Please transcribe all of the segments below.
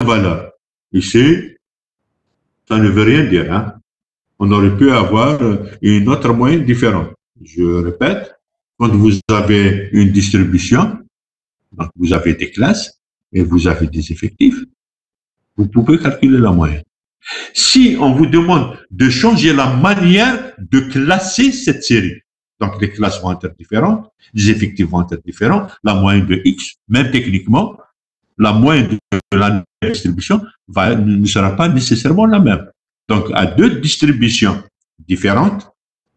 valeur. Ici, ça ne veut rien dire. Hein. On aurait pu avoir une autre moyenne différente. Je répète, quand vous avez une distribution, donc vous avez des classes et vous avez des effectifs, vous pouvez calculer la moyenne. Si on vous demande de changer la manière de classer cette série, donc les classes vont être différentes, les effectifs vont être différents, la moyenne de X, même techniquement, la moyenne de la distribution ne sera pas nécessairement la même. Donc, à deux distributions différentes,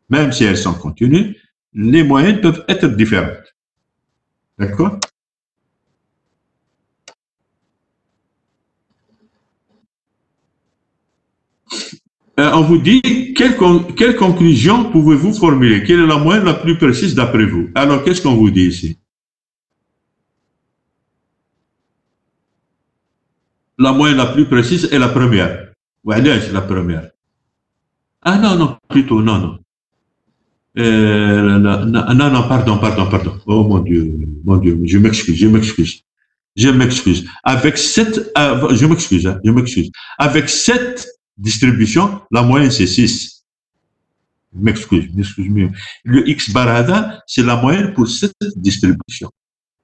même si elles sont continues, les moyennes peuvent être différentes. D'accord? On vous dit, quelle conclusion pouvez-vous formuler? Quelle est la moyenne la plus précise d'après vous? Alors, qu'est-ce qu'on vous dit ici? La moyenne la plus précise est la première. Ouais, c'est la première. Ah non, non, plutôt, non, non. Non, non, pardon. Oh mon Dieu, je m'excuse. Avec cette, je m'excuse. Avec cette distribution, la moyenne c'est 6. Je m'excuse. Le X bar hada, c'est la moyenne pour cette distribution.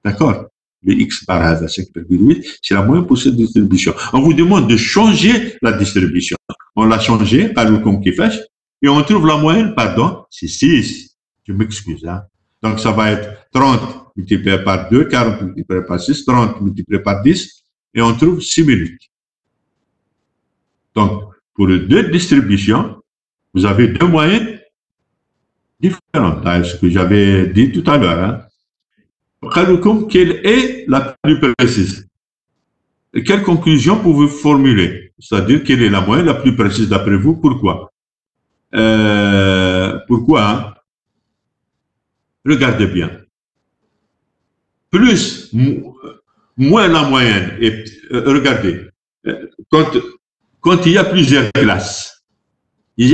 D'accord? Le X bar hada 5,8, c'est la moyenne pour cette distribution. On vous demande de changer la distribution. On l'a changé, comme qui fait, et on trouve la moyenne, pardon, c'est 6. Je m'excuse. Hein. Donc, ça va être 30 multiplié par 2, 40 multiplié par 6, 30 multiplié par 10, et on trouve 6 minutes. Donc, pour les deux distributions, vous avez deux moyennes différentes. C'est ce que j'avais dit tout à l'heure. Hein. Quelle est la plus précise? Et quelle conclusion pouvez-vous formuler? C'est-à-dire, quelle est la moyenne la plus précise d'après vous? Pourquoi? Pourquoi? Hein? Regardez bien. Plus, moins la moyenne. Et, regardez. Quand il y a plusieurs classes, et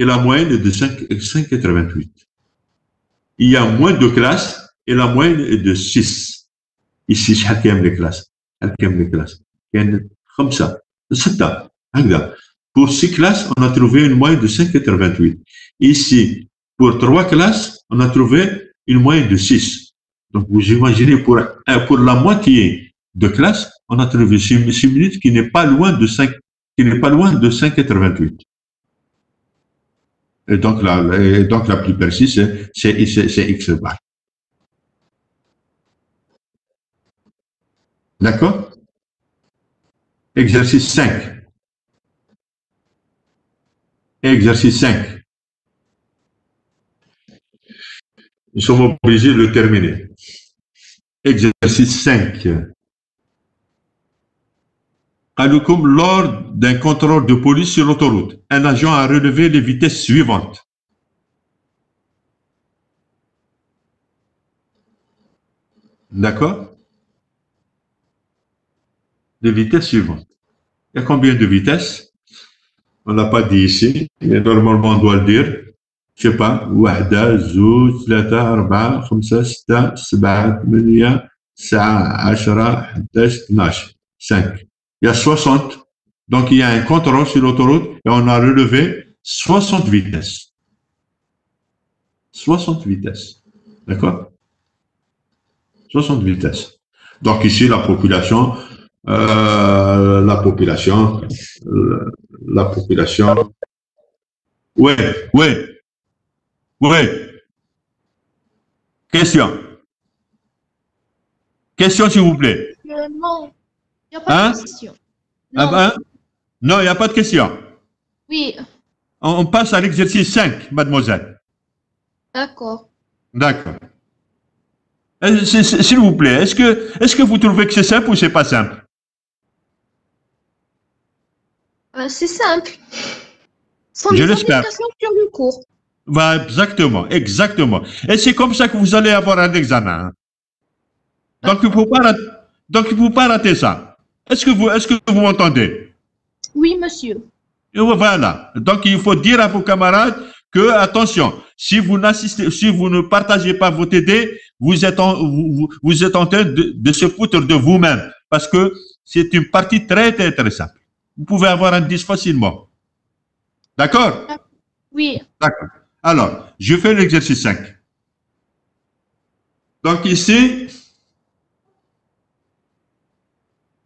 la moyenne est de 5,88. Il y a moins de classes et la moyenne est de 6. Ici, chacun des classes. Comme ça. Pour 6 classes, on a trouvé une moyenne de 5,88. Ici, pour 3 classes, on a trouvé une moyenne de 6. Donc, vous imaginez, pour la moitié de classe, on a trouvé 6 minutes qui n'est pas loin de 5,88. Et donc, la plus précise, c'est X bar. D'accord? Exercice 5. Exercice 5. Nous sommes obligés de le terminer. Exercice 5. Lors d'un contrôle de police sur l'autoroute, un agent a relevé les vitesses suivantes. D'accord? Les vitesses suivantes. Il y a combien de vitesses? On ne l'a pas dit ici, mais normalement on doit le dire. Je ne sais pas. 1, 2, 3, 4, 5, 6, 7, 8, 9, 10, 11, 12, 5. Il y a 60. Donc, il y a un contrôle sur l'autoroute et on a relevé 60 vitesses. 60 vitesses. D'accord? 60 vitesses. Donc, ici, la population. Oui. Question, s'il vous plaît. Non, il n'y a pas de question. Non. Non, il n'y a pas de question. Oui. On passe à l'exercice 5, mademoiselle. D'accord. D'accord. S'il vous plaît, est-ce que vous trouvez que c'est simple ou c'est pas simple? C'est simple. Je l'espère. Sur le cours. Bah, exactement. Et c'est comme ça que vous allez avoir un examen. Hein. Donc, il ne faut pas rater ça. Est-ce que vous m'entendez? Oui, monsieur. Et voilà. Donc, il faut dire à vos camarades que, attention, si vous ne partagez pas vos TD, vous êtes en train de se foutre de vous-même parce que c'est une partie très, très, très simple. Vous pouvez avoir un 10 facilement. D'accord? Oui. D'accord. Alors, je fais l'exercice 5. Donc ici,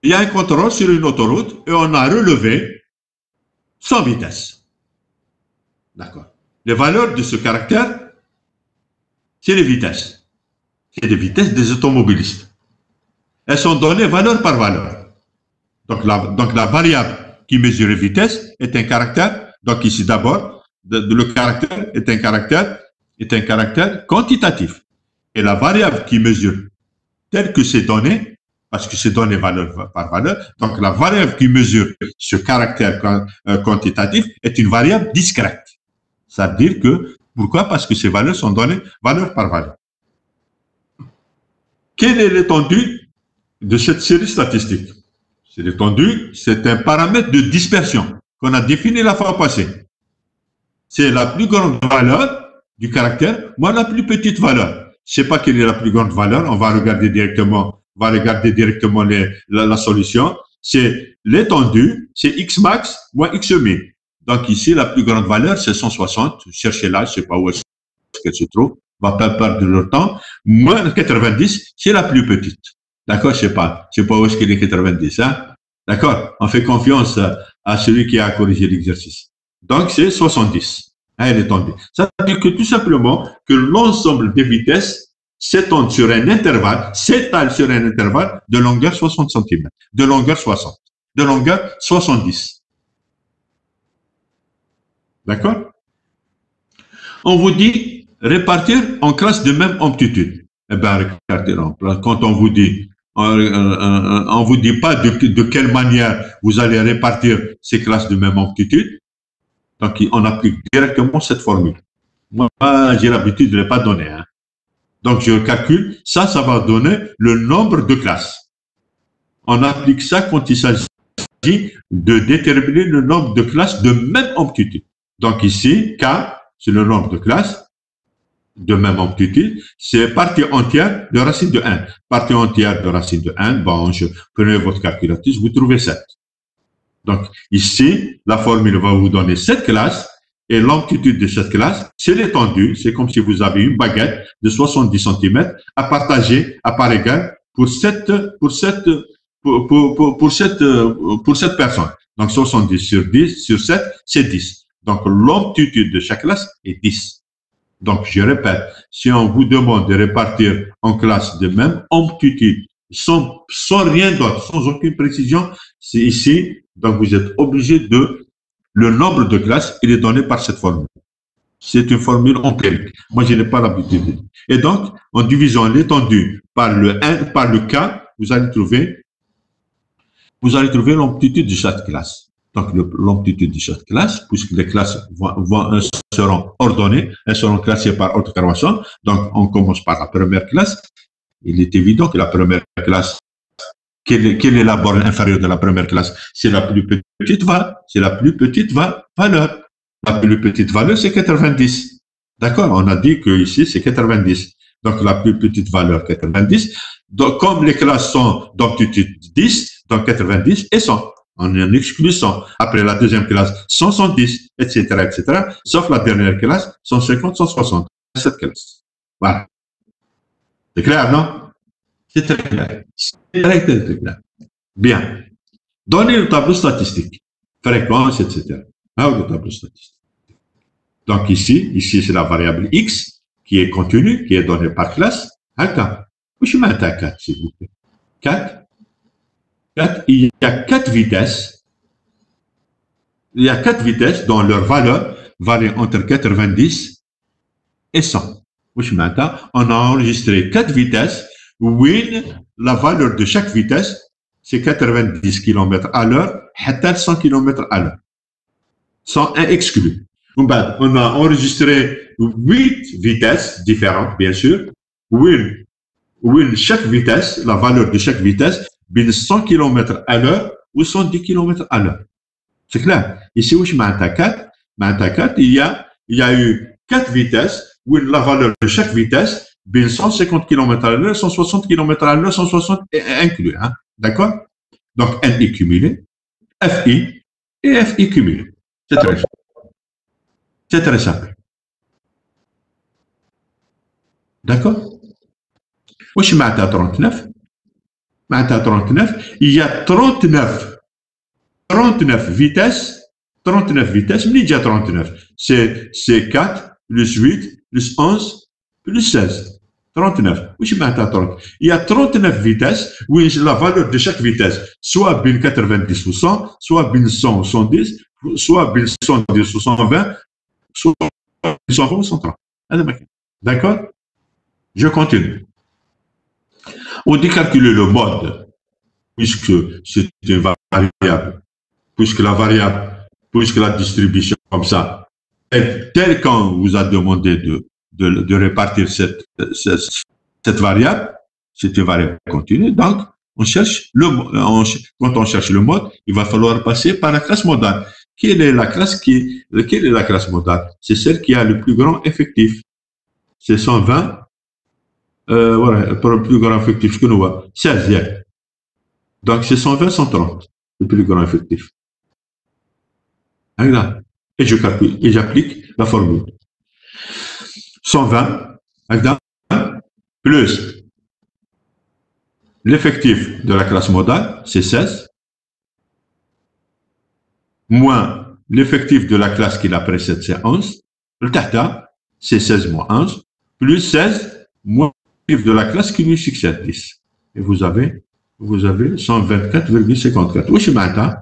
il y a un contrôle sur une autoroute et on a relevé 100 vitesses. D'accord. Les valeurs de ce caractère, c'est les vitesses. C'est les vitesses des automobilistes. Elles sont données valeur par valeur. Donc la variable qui mesure les vitesses est un caractère. Donc ici d'abord, le caractère est un caractère quantitatif. Et la variable qui mesure telle que c'est donné, parce que c'est donné valeur par valeur, donc la variable qui mesure ce caractère quantitatif est une variable discrète. Ça veut dire que, pourquoi? Parce que ces valeurs sont données valeur par valeur. Quelle est l'étendue de cette série statistique? C'est l'étendue, c'est un paramètre de dispersion qu'on a défini la fois passée. C'est la plus grande valeur du caractère, moins la plus petite valeur. Je ne sais pas quelle est la plus grande valeur, on va regarder directement, la solution. C'est l'étendue, c'est x max moins x min. Donc ici, la plus grande valeur, c'est 160. Cherchez-la, je ne sais pas où est-ce qu'elle se trouve. On ne va pas perdre leur temps. Moins 90, c'est la plus petite. D'accord? Je ne sais pas où est-ce qu'elle est 90. Hein? D'accord? On fait confiance à celui qui a corrigé l'exercice. Donc, c'est 70. Hein, l'étendue. Ça veut dire que tout simplement, que l'ensemble des vitesses s'étale sur un intervalle de longueur 60 cm, de longueur 60, de longueur 70. D'accord? On vous dit répartir en classes de même amplitude. Eh bien, quand on vous dit pas de quelle manière vous allez répartir ces classes de même amplitude. Donc, on applique directement cette formule. Moi, j'ai l'habitude de ne pas donner. Hein. Donc, je calcule. Ça va donner le nombre de classes. On applique ça quand il s'agit de déterminer le nombre de classes de même amplitude. Donc, ici, K, c'est le nombre de classes de même amplitude. C'est partie entière de racine de 1. Partie entière de racine de 1, bon, prenez votre calculatrice, vous trouvez 7. Donc, ici, la formule va vous donner 7 classes et l'amplitude de cette classe, c'est l'étendue. C'est comme si vous avez une baguette de 70 cm à partager à part égale pour cette personne. Donc, 70 sur 10 sur 7, c'est 10. Donc, l'amplitude de chaque classe est 10. Donc, je répète, si on vous demande de répartir en classes de même amplitude, sans rien d'autre, sans aucune précision, c'est ici. Donc, vous êtes obligé le nombre de classes, il est donné par cette formule. C'est une formule empirique. Moi, je n'ai pas l'habitude. Et donc, en divisant l'étendue par le K, vous allez trouver l'amplitude de chaque classe. Donc, l'amplitude de chaque classe, puisque les classes seront ordonnées, elles seront classées par ordre croissant. Donc, on commence par la première classe. Il est évident que la première classe, quelle est la borne inférieure de la première classe? C'est la plus petite valeur. La plus petite valeur, c'est 90. D'accord? On a dit que ici, c'est 90. Donc, la plus petite valeur, 90. Donc, comme les classes sont d'amplitude 10, donc 90 et 100. On en exclut 100. Après la deuxième classe, 110, etc., etc. Sauf la dernière classe, 150, 160. Cette classe. Voilà. C'est clair, non? C'est très clair. C'est très clair. Bien. Donnez le tableau statistique. Fréquence, etc. Le tableau statistique. Donc ici, c'est la variable X qui est contenue, qui est donnée par classe. Attends. Je mets un 4, s'il vous plaît. 4. Il y a 4 vitesses. Il y a 4 vitesses dont leur valeur varie entre 90 et 100. On a enregistré 4 vitesses où la valeur de chaque vitesse, c'est 90 km à l'heure, 100 km à l'heure. 101 exclu. On a enregistré 8 vitesses différentes, bien sûr, où chaque vitesse, la valeur de chaque vitesse, 100 km à l'heure ou 110 km à l'heure. C'est clair. Ici, il y a eu 4 vitesses où la valeur de chaque vitesse bien 150 km à l'heure, 160 km à l'heure, 160 inclus. Hein? D'accord? Donc, NI cumulé, FI et FI cumulé. C'est très simple. C'est très simple. D'accord? Wesh معناتها 39 معناتها 39 il y a 39 vitesses 39 vitesses ملي جا 39 c'est 4 plus 8 plus 11 plus 16 39 wesh معناتها 30 il y a 39 vitesses où la valeur de chaque vitesse soit بين 90 ou 100 soit بين 100 ou 110 soit بين 110 ou 120 soit بين 120 ou 130 هذا ما كاين. D'accord? Je continue. On dit calculer le mode, puisque c'est une variable, puisque la distribution comme ça est telle qu'on vous a demandé de répartir cette variable, c'est une variable continue. Donc, quand on cherche le mode, il va falloir passer par la classe modale. Quelle est la classe modale? C'est celle qui a le plus grand effectif. C'est 120. Voilà, pour le plus grand effectif que nous voyons, 16e. Donc, c'est 120, 130, le plus grand effectif. Regarde. Et je calcule, et j'applique la formule. 120, regarde, plus l'effectif de la classe modale, c'est 16, moins l'effectif de la classe qui la précède, c'est 11, le tata, c'est 16 moins 11, plus 16 moins de la classe qui lui succède 10. Et vous avez 124,54. Oui, maintenant,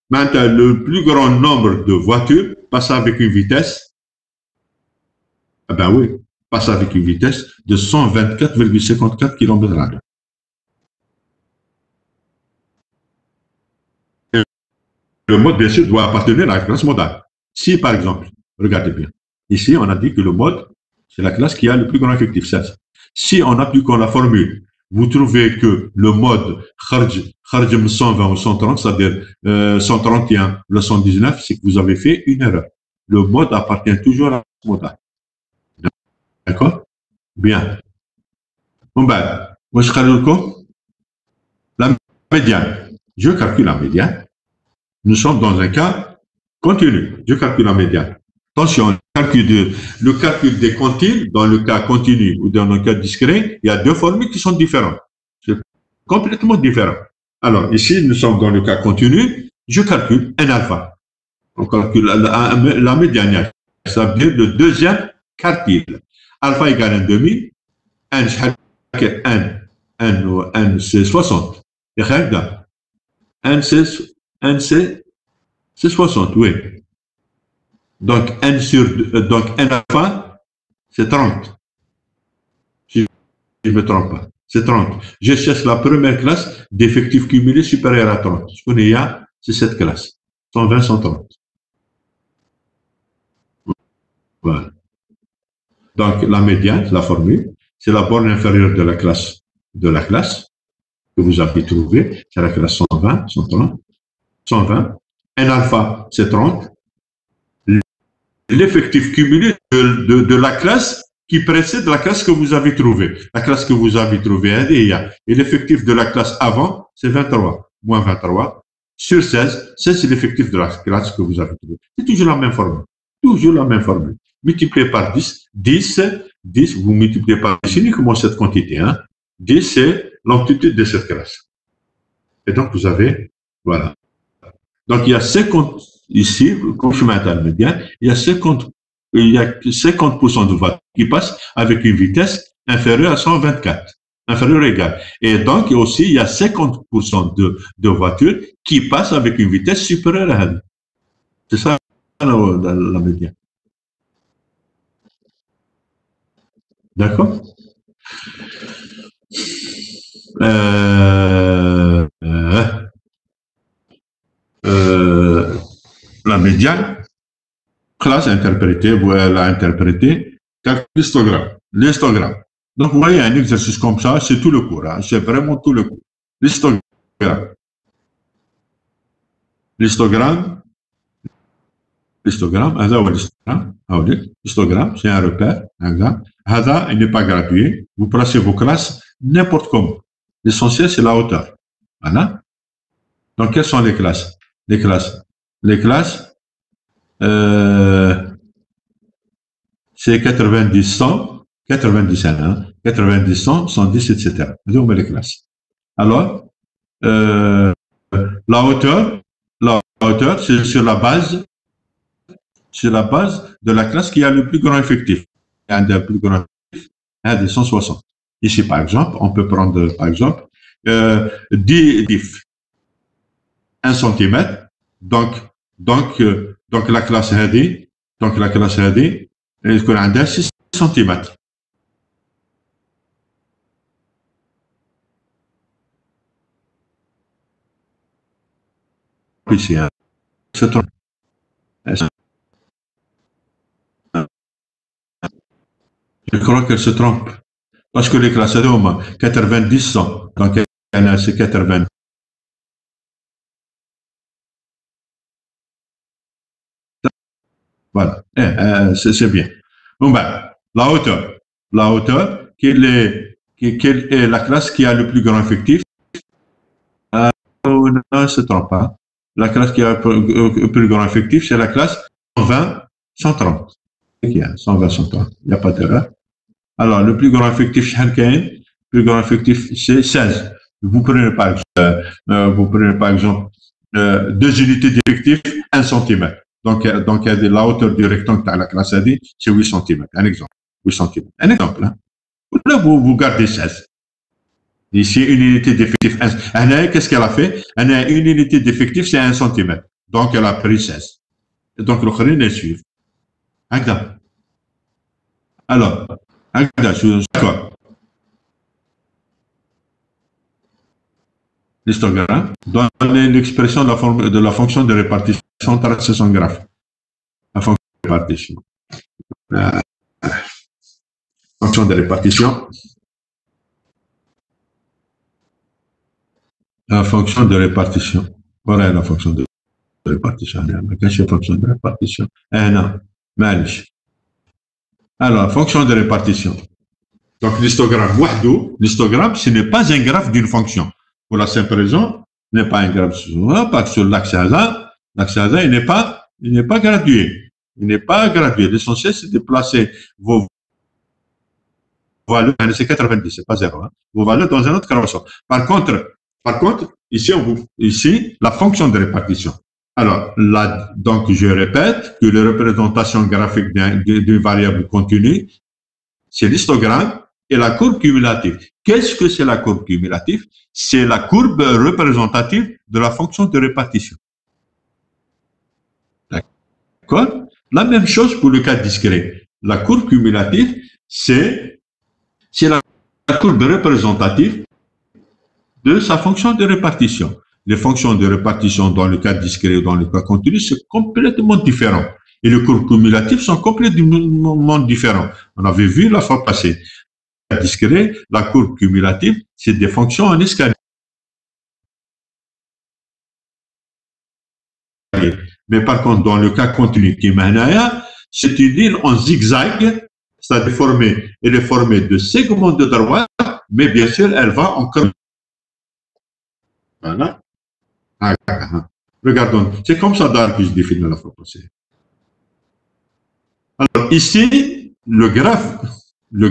le plus grand nombre de voitures passe avec une vitesse, ah ben oui, passe avec une vitesse de 124,54 km/h. Le mode, bien sûr, doit appartenir à la classe modale. Si, par exemple, regardez bien, ici, on a dit que le mode, c'est la classe qui a le plus grand effectif, 16. Si en appliquant la formule, vous trouvez que le mode kharj 120 ou 130, c'est-à-dire 131 ou 119, c'est que vous avez fait une erreur. Le mode appartient toujours à la modale. D'accord? Bien. Bon ben, moi je calcule la médiane. Je calcule la médiane. Nous sommes dans un cas continu. Je calcule la médiane. Attention, le calcul des quantiles, dans le cas continu ou dans le cas discret, il y a deux formules qui sont différentes. C'est complètement différent. Alors, ici, nous sommes dans le cas continu. Je calcule n alpha. On calcule la médiane. Ça veut dire le deuxième quartile. Alpha égale un demi. N c'est 60. Et regarde. N c'est 60, oui. Donc, n alpha, c'est 30. Si je ne me trompe pas, c'est 30. Je cherche la première classe d'effectifs cumulés supérieur à 30. Ce qu'on y a, c'est cette classe. 120, 130. Voilà. Donc, la médiane, la formule, c'est la borne inférieure de la classe que vous avez trouvée. C'est la classe 120, 130, 120. N alpha, c'est 30. L'effectif cumulé de la classe qui précède la classe que vous avez trouvée. La classe que vous avez trouvée, et l'effectif de la classe avant, c'est 23. Moins 23 sur 16, c'est l'effectif de la classe que vous avez trouvée. C'est toujours la même formule. Toujours la même formule. Multiplié par 10, 10, vous multipliez par 10, uniquement cette quantité. Hein. 10, c'est l'amplitude de cette classe. Et donc, vous avez, voilà. Donc, il y a 50, ici, comme je m'attends médiane, il y a 50% de voitures qui passent avec une vitesse inférieure à 124, inférieure ou égale. Et donc, aussi, il y a 50% de voitures qui passent avec une vitesse supérieure à 1. C'est ça, la médiane. D'accord? La médiane, classe interprétée, voilà interprété, calcul l'histogramme. L'histogramme. Donc, vous voyez un exercice comme ça, c'est tout le cours, hein, c'est vraiment tout le cours. L'histogramme. L'histogramme, l'histogramme, l'histogramme, c'est un repère. Hada, il n'est pas gradué. Vous placez vos classes n'importe comment. L'essentiel, c'est la hauteur. Voilà. Donc, quelles sont les classes? Les classes, c'est 90, 100, 90, 90, 100, 110, etc. Donc, les classes. Alors, la hauteur, c'est sur la base de la classe qui a le plus grand effectif. Un des plus grands effectifs, un des 160. Ici, par exemple, on peut prendre, par exemple, 10 diffs, 1 cm. Donc, la classe هذه, يكون عندها 6 cm. Ici, c'est trop. Je crois qu'elle se trompe. Parce que les classes d'hommes, 90, 100. Donc, c'est 80. Voilà. C'est bien. Bon, ben, la hauteur, quelle est la classe qui a le plus grand effectif? Non, ne se trompe pas. La classe qui a le plus grand effectif, c'est la classe 120, 130. 120, 130. Il n'y a pas d'erreur. Alors, le plus grand effectif, c'est 16. Vous prenez par exemple 2 unités d'effectif, 1 cm. Donc, la hauteur du rectangle à la classe AD, c'est 8 cm. Un exemple. 8 cm. Un exemple. Hein. Là, vous gardez 16. Ici, une unité d'effectif. Qu'est-ce qu'elle a fait? Une unité d'effectif, c'est 1 cm. Donc, elle a pris 16. Et donc, l'autre, elle suit. Alors, d'accord. L'histogramme donne l'expression de la fonction de répartition tracée son graphe. La fonction de répartition. Fonction de répartition. La fonction de répartition. Voilà la fonction de répartition. Qu'est-ce que la fonction de répartition? Non, معليش. Alors, fonction de répartition. Donc, l'histogramme, ce n'est pas un graphe d'une fonction. Pour la simple raison, ce n'est pas un graphe parce que sur l'axe hasard, il n'est pas gradué. Il n'est pas gradué. L'essentiel, c'est de placer vos valeurs, c'est 90, c'est pas 0, hein, vos valeurs dans un autre carrousel. Par contre, ici, la fonction de répartition. Alors, donc, je répète que la représentation graphique d'une variable continue, c'est l'histogramme et la courbe cumulative. Qu'est-ce que c'est la courbe cumulative? C'est la courbe représentative de la fonction de répartition. D'accord? La même chose pour le cas discret. La courbe cumulative, c'est la courbe représentative de sa fonction de répartition. Les fonctions de répartition dans le cas discret ou dans le cas continu, c'est complètement différent. Et les courbes cumulatives sont complètement différents. On avait vu la fois passée. Le cas discret, la courbe cumulative, c'est des fonctions en escalier. Mais par contre, dans le cas continu, c'est une ligne en zigzag, c'est-à-dire elle est formée de segments de droite, mais bien sûr, elle va en curve. Voilà. Regardons, c'est comme ça que je définis la fois passée. Alors ici, le graphe de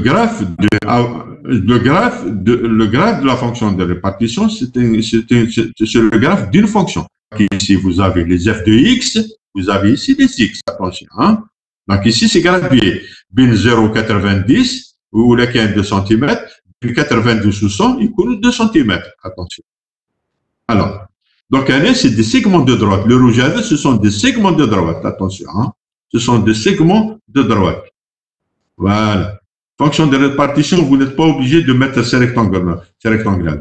la fonction de répartition, c'est le graphe d'une fonction. Ici, vous avez les f de x, vous avez ici des x, attention. Hein? Donc ici, c'est gradué. Bin 0,90, ou le 2 cm, bin 92 sous 100, il coule 2 cm. Attention. Alors, donc, c'est des segments de droite. Le rouge à vert, ce sont des segments de droite. Attention, hein. Ce sont des segments de droite. Voilà. Fonction de répartition, vous n'êtes pas obligé de mettre ces rectangles-là.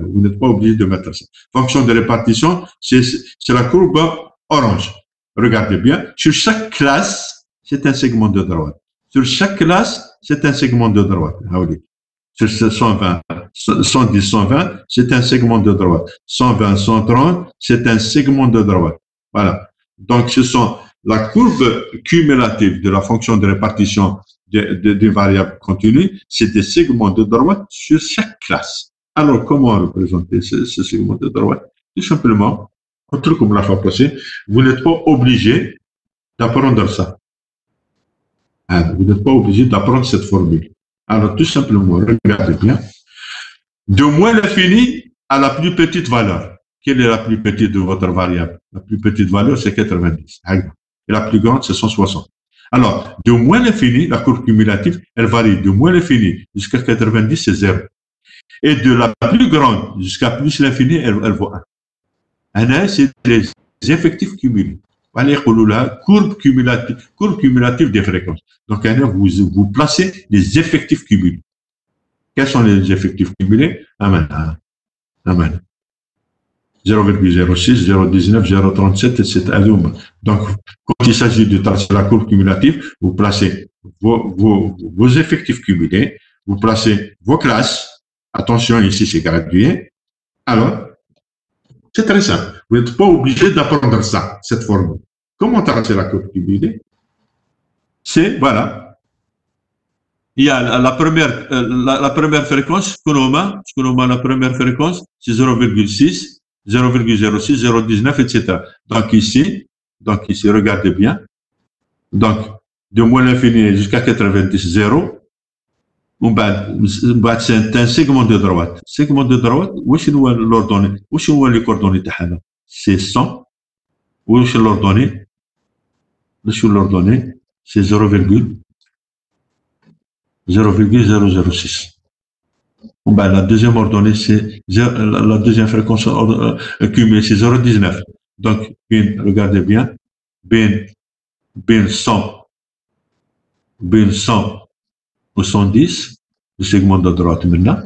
Vous n'êtes pas obligé de mettre ça. Fonction de répartition, c'est la courbe orange. Regardez bien. Sur chaque classe, c'est un segment de droite. Sur chaque classe, c'est un segment de droite. Sur 120, 110, 120, c'est un segment de droite. 120, 130, c'est un segment de droite. Voilà. Donc, ce sont la courbe cumulative de la fonction de répartition des variables continues, c'est des segments de droite sur chaque classe. Alors, comment représenter ce segment de droite? Tout simplement, un truc comme la fois passée, vous n'êtes pas obligé d'apprendre ça. Vous n'êtes pas obligé d'apprendre cette formule. Alors, tout simplement, regardez bien. De moins l'infini à la plus petite valeur. Quelle est la plus petite de votre variable? La plus petite valeur, c'est 90. Et la plus grande, c'est 160. Alors, de moins l'infini, la courbe cumulative, elle varie de moins l'infini jusqu'à 90, c'est 0. Et de la plus grande jusqu'à plus l'infini, elle vaut 1. 1, c'est les effectifs cumulés. Courbe cumulative des fréquences. Donc, vous placez les effectifs cumulés. Quels sont les effectifs cumulés? Amen. 0,06, 0,19, 0,37, etc. Donc, quand il s'agit de tracer la courbe cumulative, vous placez vos effectifs cumulés, vous placez vos classes. Attention, ici, c'est gradué. Alors, c'est très simple. Vous n'êtes pas obligé d'apprendre ça, cette formule. Comment tracer la courbe cumulée? C'est, voilà. Il y a la première fréquence, la première fréquence, c'est 0,6, 0,06, 0,19, etc. Donc ici, regardez bien. Donc, de moins l'infini jusqu'à 90, 0. C'est un segment de droite. Segment de droite, où est-ce l'ordonnée? Où est-ce les coordonnées? C'est 100. Où est-ce l'ordonnée? C'est 0,006. La deuxième ordonnée, c'est la deuxième fréquence cumulée, c'est 0,19. Donc, regardez bien, bin 100 ou 110, le segment de droite maintenant.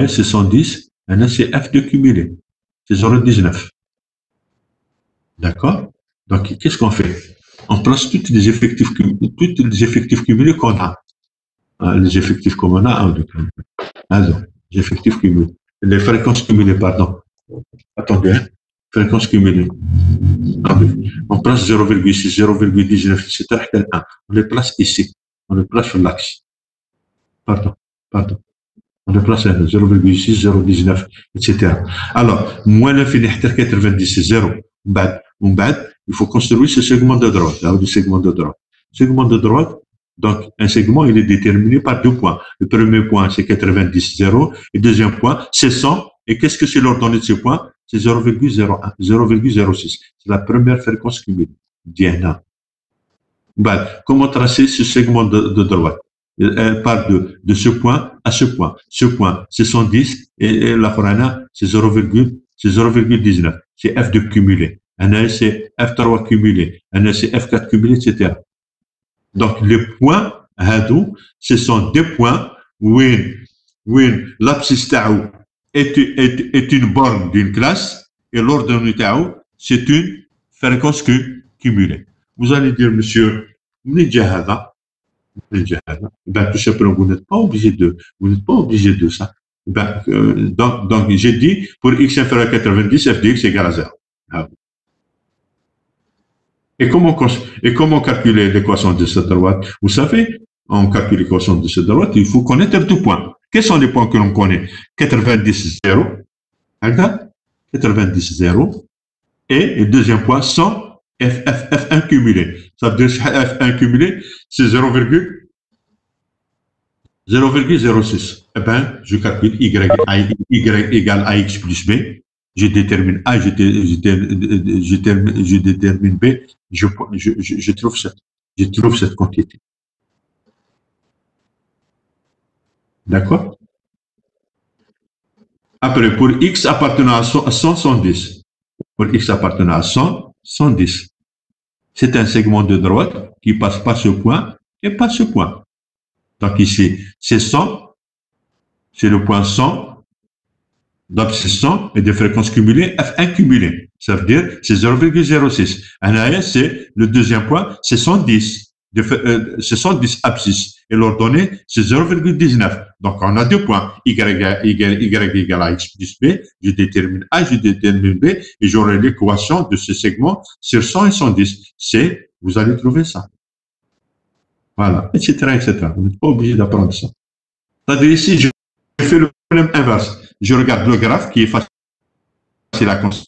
C'est 110, c'est F de cumulé, c'est 0,19. D'accord? Donc, qu'est-ce qu'on fait? On place tous les effectifs cumulés qu'on a. Les effectifs comme on a, les effectifs cumulés. Les fréquences cumulées, pardon. Attendez, fréquences cumulées. On place 0,6, 0,19, etc. On les place ici. On les place sur l'axe. Pardon. On les place à 0,6, 0,19, etc. Alors, moins l'infini, 90, c'est 0. Il faut construire ce segment de droite. Là, le segment de droite. Segment de droite. Donc, un segment, il est déterminé par 2 points. Le premier point, c'est 90, 0. Et le deuxième point, c'est 100. Et qu'est-ce que c'est l'ordonnée de ce point? C'est 0,01, 0,06. C'est la première fréquence cumulée. Diana. Comment tracer ce segment de droite? Elle part de ce point à ce point. Ce point, c'est 110. Et la forana, c'est 0,19. C'est F de cumulé. C'est F3 cumulé. C'est F4 cumulé, etc. Donc, les points, ce sont des points où l'abscisse taou est une borne d'une classe et l'ordonnée taou, c'est une fréquence cumulée. Vous allez dire, monsieur, tout simplement, vous n'êtes pas obligé de ça. Donc, j'ai dit, pour x inférieur à 90, f de x égale à 0. Et comment calculer l'équation de cette droite? Vous savez, on calcule l'équation de cette droite, il faut connaître 2 points. Quels sont les points que l'on connaît? 90, 0. 90, 0. Et le deuxième point, 100, F1 cumulé. Ça veut dire F1 cumulé, c'est 0,06. Eh bien, je calcule y égale ax plus b. Je détermine A, je détermine B, je trouve cette quantité. D'accord? Après, pour X appartenant à 100, 110. Pour X appartenant à 100, 110. C'est un segment de droite qui passe par ce point et par ce point. Donc ici, c'est 100, c'est le point 100. Donc, c'est 100 et des fréquences cumulées, F1 cumulé. Ça veut dire, c'est 0,06. Un AS, c'est le deuxième point, c'est 110. c'est 110 abscisses. Et l'ordonnée, c'est 0,19. Donc, on a 2 points. Y égale à x plus b. Je détermine A, je détermine B. Et j'aurai l'équation de ce segment sur 100 et 110. C'est, vous allez trouver ça. Voilà, etc., etc. Vous n'êtes pas obligé d'apprendre ça. C'est-à-dire ici, je fais le problème inverse. Je regarde le graphe qui est facile à construire,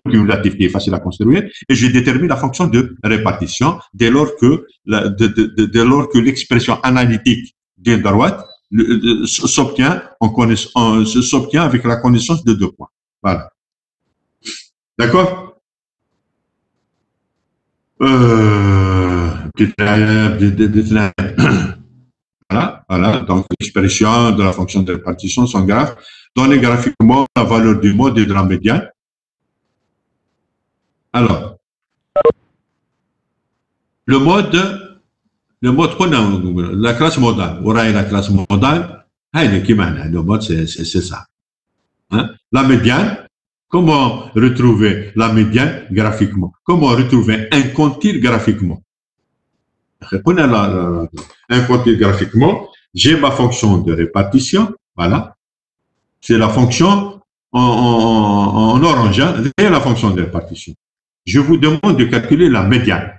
cumulatif qui est facile à construire, et je détermine la fonction de répartition dès lors que l'expression analytique de droite s'obtient avec la connaissance de 2 points. Voilà. D'accord? Voilà. Donc, l'expression de la fonction de répartition, son graphe, donne graphiquement la valeur du mode et de la médiane. Alors, le mode, la classe modale, la classe modale, le mode, c'est ça. Hein? La médiane, comment retrouver la médiane graphiquement? Comment retrouver un quantile graphiquement? Répondez à un quantile graphiquement, j'ai ma fonction de répartition, voilà. C'est la fonction en orange, et la fonction de répartition. Je vous demande de calculer la médiane,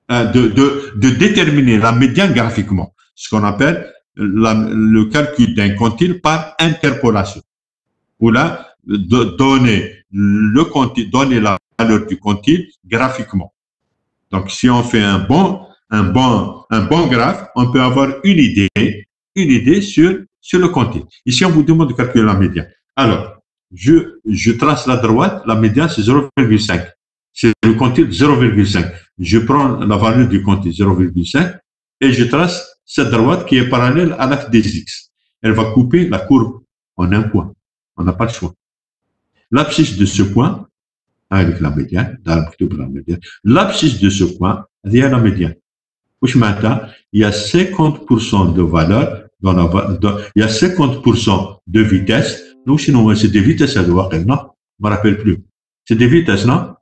de déterminer la médiane graphiquement, ce qu'on appelle le calcul d'un quantile par interpolation. Ou là, donner la valeur du quantile graphiquement. Donc, si on fait un bon graphe, on peut avoir une idée sur le quantile. Ici, on vous demande de calculer la médiane. Alors, je trace la droite, la médiane, c'est 0,5. C'est le quantile 0,5. Je prends la valeur du quantile 0,5 et je trace cette droite qui est parallèle à l'axe des X. Elle va couper la courbe en un point. On n'a pas le choix. L'abscisse de ce point, avec la médiane, l'abscisse de ce point, il y a la médiane. Il y a 50% de valeur, il y a 50% de vitesse. Donc, sinon, c'est des vitesses à devoir, non? Je ne me rappelle plus. C'est des vitesses, non?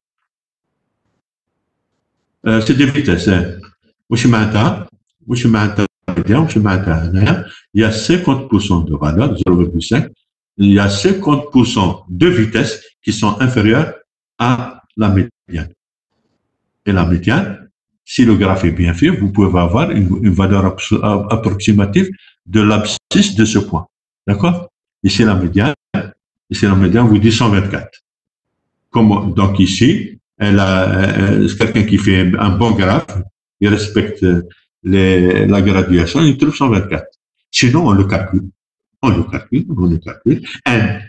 C'est des vitesses. Il y a 50% de valeur, 0,5. Il y a 50% de vitesses qui sont inférieures à la médiane. Et la médiane, si le graphe est bien fait, vous pouvez avoir une valeur approximative de l'abscisse de ce point. D'accord? Ici, la médiane, vous dit 124. Donc ici, c'est quelqu'un qui fait un bon graphe, il respecte la graduation, il trouve 124. Sinon, on le calcule. On le calcule. 1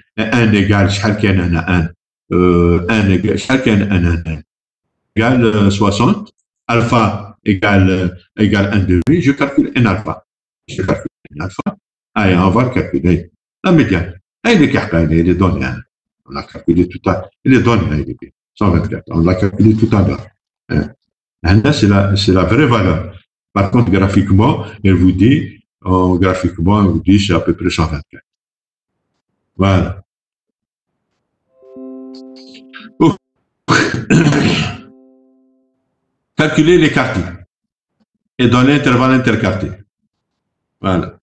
égale, chacun en a 1 égale 60. Alpha égale 1 demi. Je calcule un alpha. Allez, on va le calculer. La médiane. Il est donné. On l'a calculé tout à l'heure. Il est donné. 124. On l'a calculé tout à l'heure. C'est la vraie valeur. Par contre, graphiquement, elle vous dit, c'est à peu près 124. Voilà. Calculer les quartiles et donner l'intervalle interquartile. Voilà.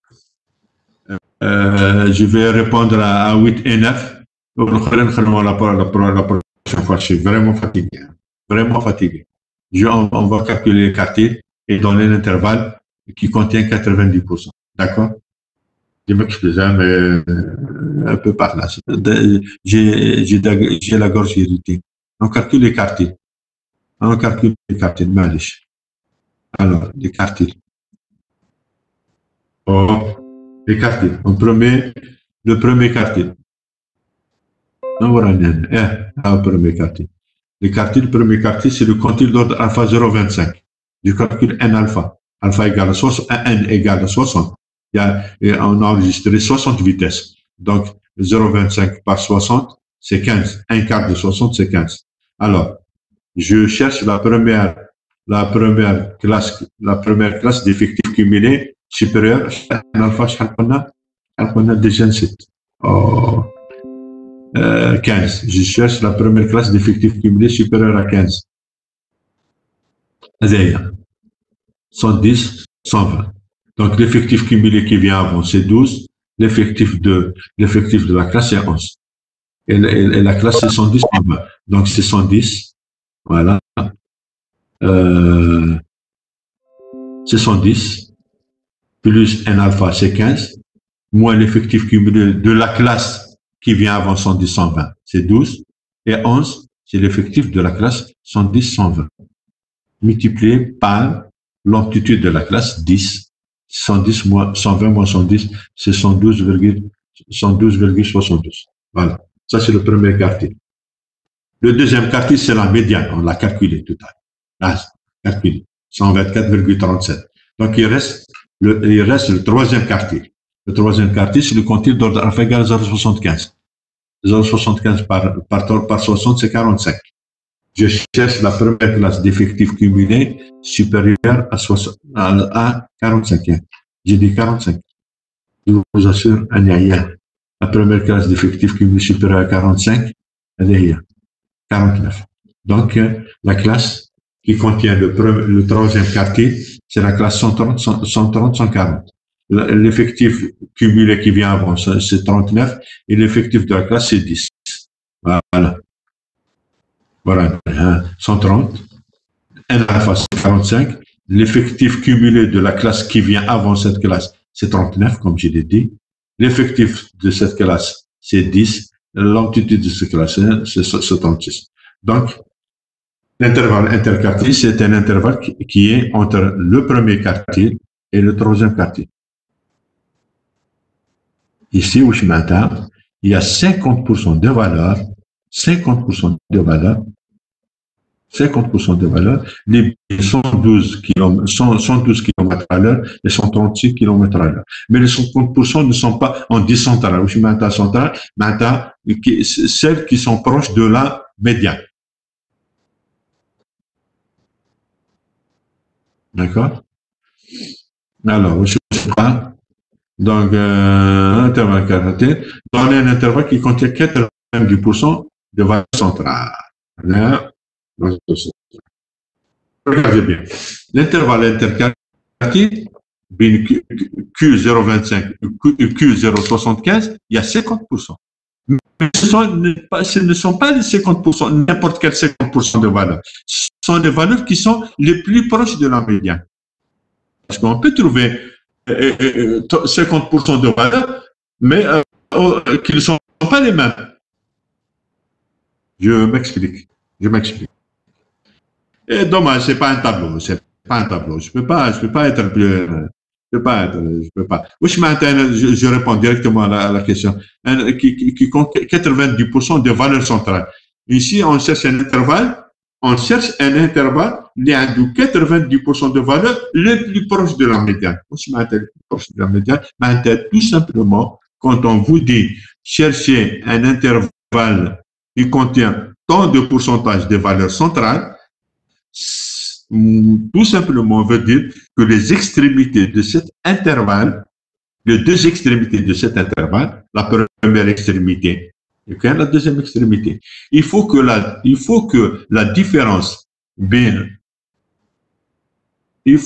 Je vais répondre à 8 et 9. La prochaine fois, je suis vraiment fatigué. Vraiment fatigué. On va calculer les quartiles et donner l'intervalle qui contient 90%. D'accord? Je m'excuse, mais un peu par là. J'ai la gorge irritée. On calcule les quartiles. Malish. Alors, les quartiles. Les quartiles. Le premier quartile. Le premier quartile, c'est le quantile d'ordre alpha 0,25. Je calcule n alpha. Alpha égale à 60, n égale à 60. On a enregistré 60 vitesses. Donc, 0,25 par 60, c'est 15. Un quart de 60, c'est 15. Alors, je cherche la première classe d'effectifs cumulés supérieure à alpha, on a déjà 7. 15. Je cherche la première classe d'effectifs cumulés supérieure à 15. 110, 120. Donc, l'effectif cumulé qui vient avant, c'est 12. L'effectif de la classe, c'est 11. Et la classe, c'est 110, 120. Donc, c'est 110. Voilà. C'est 110. Plus n alpha, c'est 15. Moins l'effectif cumulé de la classe qui vient avant 110, 120, c'est 12. Et 11, c'est l'effectif de la classe 110, 120. Multiplié par l'amplitude de la classe 10. 110 moins 120 moins 110, c'est 112,72. Voilà. Ça, c'est le premier quartile. Le deuxième quartile, c'est la médiane. On l'a calculé tout à l'heure. Là, calculé. 124,37. Donc, il reste le troisième quartile. Le troisième quartile, c'est le quantile d'ordre alpha égal à 0,75. 0,75 par 60, c'est 45. Je cherche la première classe d'effectifs cumulés supérieure à 45. J'ai dit 45. Je vous assure, la première classe d'effectifs cumulés supérieure à 45, elle est hier. 49. Donc, la classe qui contient le troisième quartile, c'est la classe 130, 140. L'effectif cumulé qui vient avant, c'est 39, et l'effectif de la classe, c'est 10. Voilà. Voilà, 130. N alpha, c'est 45. L'effectif cumulé de la classe qui vient avant cette classe, c'est 39, comme je l'ai dit. L'effectif de cette classe, c'est 10. L'amplitude de cette classe, c'est 36. Donc, l'intervalle interquartile, c'est un intervalle qui est entre le premier quartile et le troisième quartile. Ici, au Shimata, il y a 50% de valeur, 50% de valeur, 50% de valeur, les 112 km à l'heure et 136 km à l'heure. Mais les 50% ne sont pas en 10 centrales. Au Shimata centrale, celles qui sont proches de la médiane. D'accord? Alors, je sais pas. Donc, intervalle quartile, dans un intervalle qui contient 90% de valeur centrale. Là, regardez bien. L'intervalle interquartile, Q025 et Q075, il y a 50%. Mais ce ne sont pas les 50%, n'importe quel 50% de valeur. Ce sont des valeurs qui sont les plus proches de la médiane. Parce qu'on peut trouver 50% de valeur, mais qui ne sont pas les mêmes. Je m'explique. Et dommage, c'est pas un tableau. Je peux pas être plus. Je peux pas. Je réponds directement à la question. Qui compte 90% de valeurs centrales. Ici, on cherche un intervalle il y a 90% de valeurs les plus proches de la médiane. Tout simplement, quand on vous dit chercher un intervalle qui contient tant de pourcentage de valeurs centrales, tout simplement veut dire que les extrémités de cet intervalle, les deux extrémités de cet intervalle, la première extrémité et la deuxième extrémité, il faut que la différence bien, la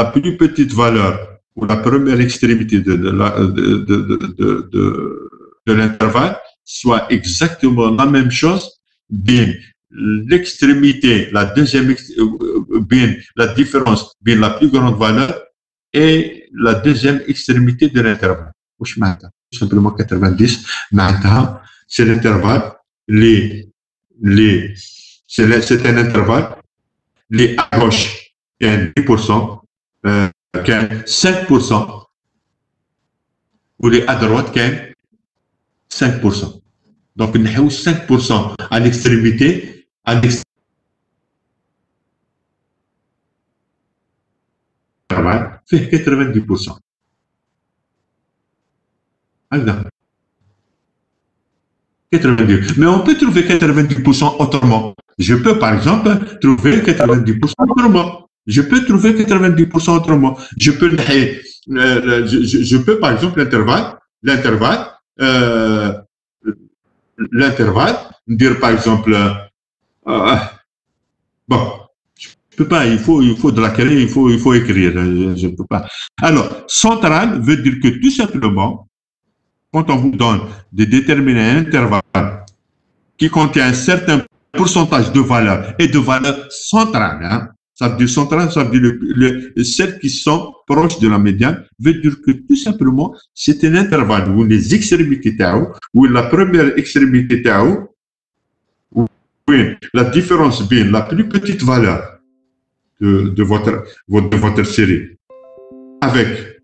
plus petite valeur ou la première extrémité de l'intervalle soit exactement la même chose, bien l'extrémité, la deuxième, bien la différence, bien la plus grande valeur et la deuxième extrémité de l'intervalle. Tout simplement 90. Maintenant, c'est l'intervalle, c'est un intervalle, les à gauche, il y a 10%, il y a 5%, ou les à droite, il y a 5%. Donc, il y a 5% à l'extrémité, fait 90%. Alors, 90. Mais on peut trouver 90% autrement. Je peux, par exemple, trouver 90% autrement. Je peux, par exemple, l'intervalle, dire, par exemple, Bon, je peux pas, il faut de la clé, il faut écrire, je ne peux pas. Alors, central veut dire que tout simplement, quand on vous donne de déterminer un intervalle qui contient un certain pourcentage de valeur et de valeur centrale, hein, ça veut dire centrale, ça veut dire celles qui sont proches de la médiane, veut dire que tout simplement, c'est un intervalle où les extrémités tau, où la première extrémité tau, oui, la différence bien, la plus petite valeur de votre série avec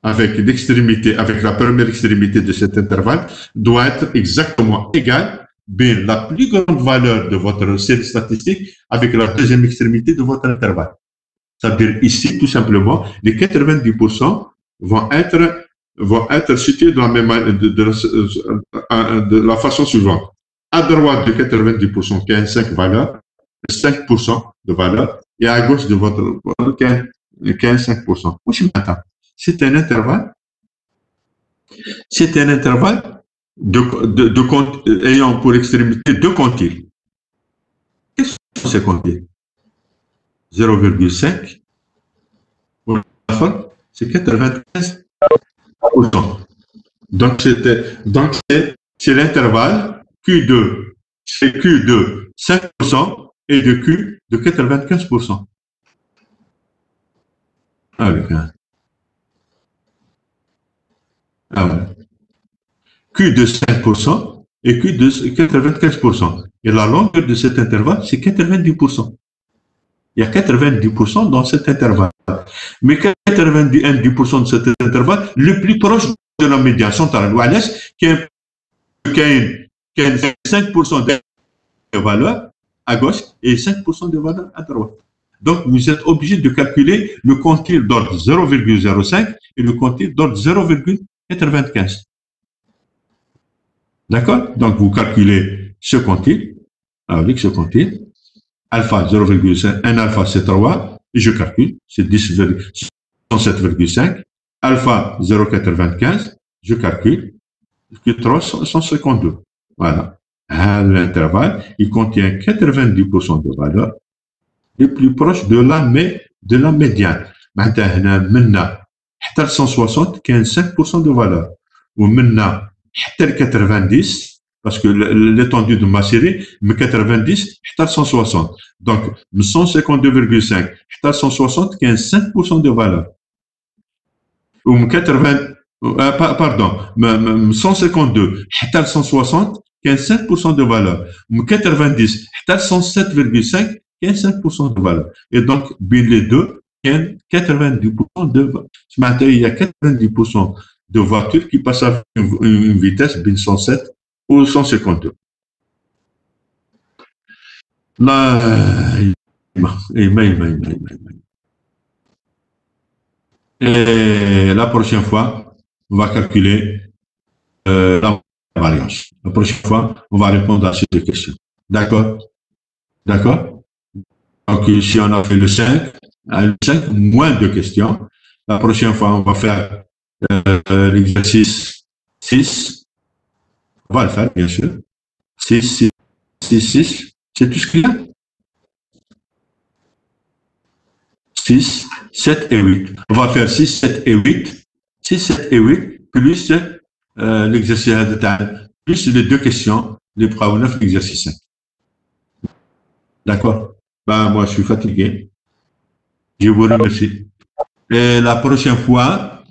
l'extrémité, avec la première extrémité de cet intervalle doit être exactement égale bien la plus grande valeur de votre série statistique avec la deuxième extrémité de votre intervalle. Ça veut dire ici, tout simplement, les 90% vont être situés de la même de la façon suivante. À droite de 90% qui a 5 valeurs, 5% de valeur, et à gauche de votre valeur qui a 5%. C'est un intervalle. C'est un intervalle ayant pour extrémité deux quantiles. Qu'est-ce que sont ces quantiles? 0,5 pour la forme, c'est 95%. Donc, c'est l'intervalle Q2, c'est Q de 5% et de Q de 95%. Ah oui, ah ouais. Q de 5% et Q de 95%. Et la longueur de cet intervalle, c'est 90%. Il y a 90% dans cet intervalle. Mais 90% de cet intervalle, le plus proche de la médiane centrale, qui a 5% de valeur à gauche et 5% de valeur à droite. Donc, vous êtes obligé de calculer le quantile d'ordre 0,05 et le quantile d'ordre 0,95. D'accord? Donc, vous calculez ce quantile, avec ce quantile, alpha 0,5, un alpha c'est 3, et je calcule, c'est 107,5, alpha 0,95, je calcule, c'est 352. Voilà. L'intervalle, il contient 90% de valeur, les plus proches de la médiane. Maintenant, 160 qui a 5% de valeur. Ou maintenant, 90, parce que l'étendue de ma série, 90, 160. Donc, 152,5, 160 qui a 5% de valeur. Ou 80, pardon, 152, 160 qui a 5% de valeur. Ou 90, 107,5 qui a 5% de valeur. Et donc, bien les deux, il y a 90% de valeur. Ce matin, il y a 90% de voitures qui passent à une vitesse bin 107 ou 152. Là, et la prochaine fois, on va calculer la variance. La prochaine fois, on va répondre à ces deux questions. D'accord? D'accord? Donc, ici, on a fait le 5, moins de questions. La prochaine fois, on va faire l'exercice 6. On va le faire, bien sûr. 6. C'est tout ce qu'il y a. 6, 7 et 8. On va faire 6, 7 et 8. 6, 7 et 8, plus l'exercice de taille, plus les deux questions, les preuves 9, l'exercice 5. D'accord? Ben, moi, je suis fatigué. Je vous remercie. Et la prochaine fois,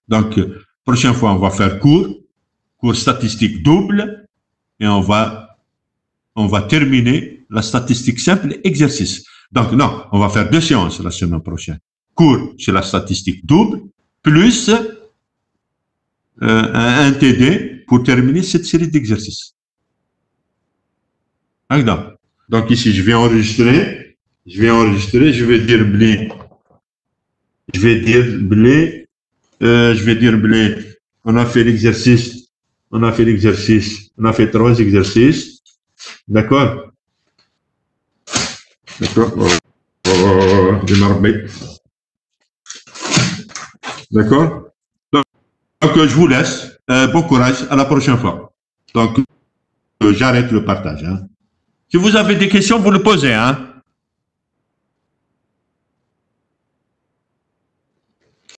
donc, on va faire cours statistique double, et on va terminer la statistique simple exercice. Donc, non, on va faire 2 séances la semaine prochaine. Cours sur la statistique double, plus un TD pour terminer cette série d'exercices. Donc, ici, je vais enregistrer, je vais dire blé, on a fait l'exercice, on a fait 3 exercices, d'accord? D'accord? D'accord? Donc, je vous laisse. Bon courage. À la prochaine fois. Donc, j'arrête le partage. Hein. Si vous avez des questions, vous le posez, hein.